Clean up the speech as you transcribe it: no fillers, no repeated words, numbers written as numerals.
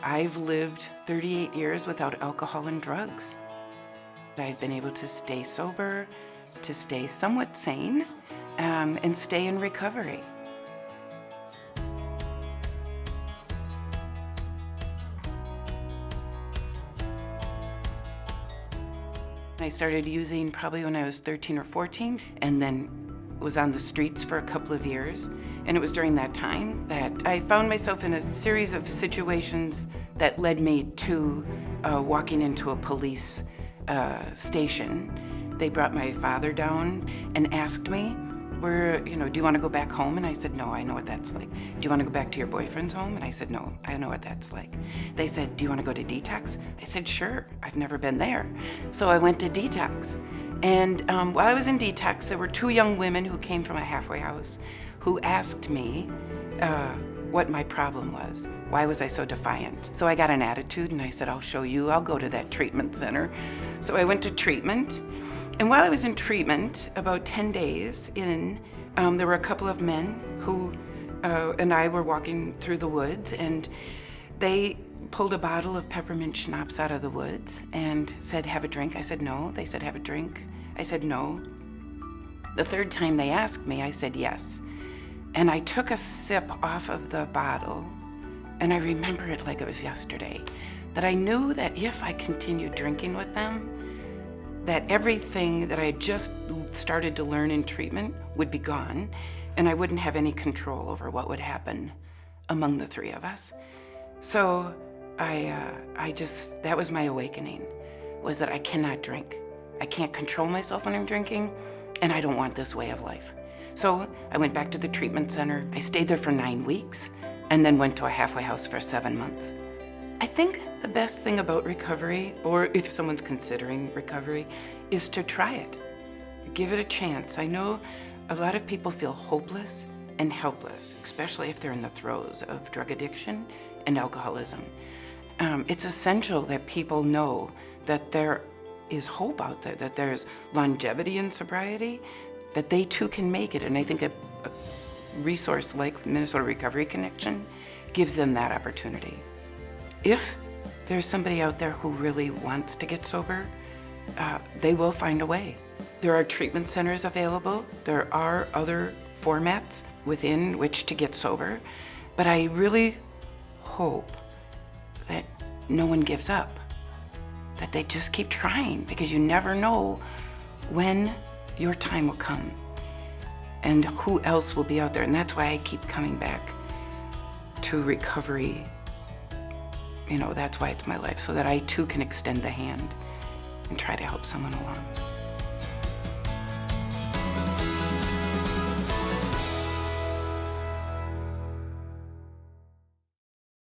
I've lived 38 years without alcohol and drugs. I've been able to stay sober, to stay somewhat sane, and stay in recovery. I started using probably when I was 13 or 14, and then was on the streets for a couple of years. And it was during that time that I found myself in a series of situations that led me to walking into a police station. They brought my father down and asked me, do you want to go back home? And I said, no, I know what that's like. Do you want to go back to your boyfriend's home? And I said, no, I know what that's like. They said, do you want to go to detox? I said, sure, I've never been there. So I went to detox. And while I was in detox, there were two young women who came from a halfway house who asked me what my problem was. Why was I so defiant? So I got an attitude and I said, I'll show you, I'll go to that treatment center. So I went to treatment. And while I was in treatment, about 10 days in, there were a couple of men who and I were walking through the woods, and they pulled a bottle of peppermint schnapps out of the woods and said, have a drink. I said, no. They said, have a drink. I said, no. The third time they asked me, I said, yes. And I took a sip off of the bottle, and I remember it like it was yesterday, that I knew that if I continued drinking with them, that everything that I had just started to learn in treatment would be gone, and I wouldn't have any control over what would happen among the three of us. So that was my awakening, was that I cannot drink. I can't control myself when I'm drinking, and I don't want this way of life. So I went back to the treatment center. I stayed there for 9 weeks, and then went to a halfway house for 7 months. I think the best thing about recovery, or if someone's considering recovery, is to try it. Give it a chance. I know a lot of people feel hopeless and helpless, especially if they're in the throes of drug addiction and alcoholism. It's essential that people know that there is hope out there, that there's longevity in sobriety, that they too can make it. And I think a resource like Minnesota Recovery Connection gives them that opportunity. If there's somebody out there who really wants to get sober, they will find a way. There are treatment centers available. There are other formats within which to get sober. But I really hope that no one gives up, that they just keep trying, because you never know when your time will come and who else will be out there. And that's why I keep coming back to recovery. That's why it's my life, so that I too can extend the hand and try to help someone along.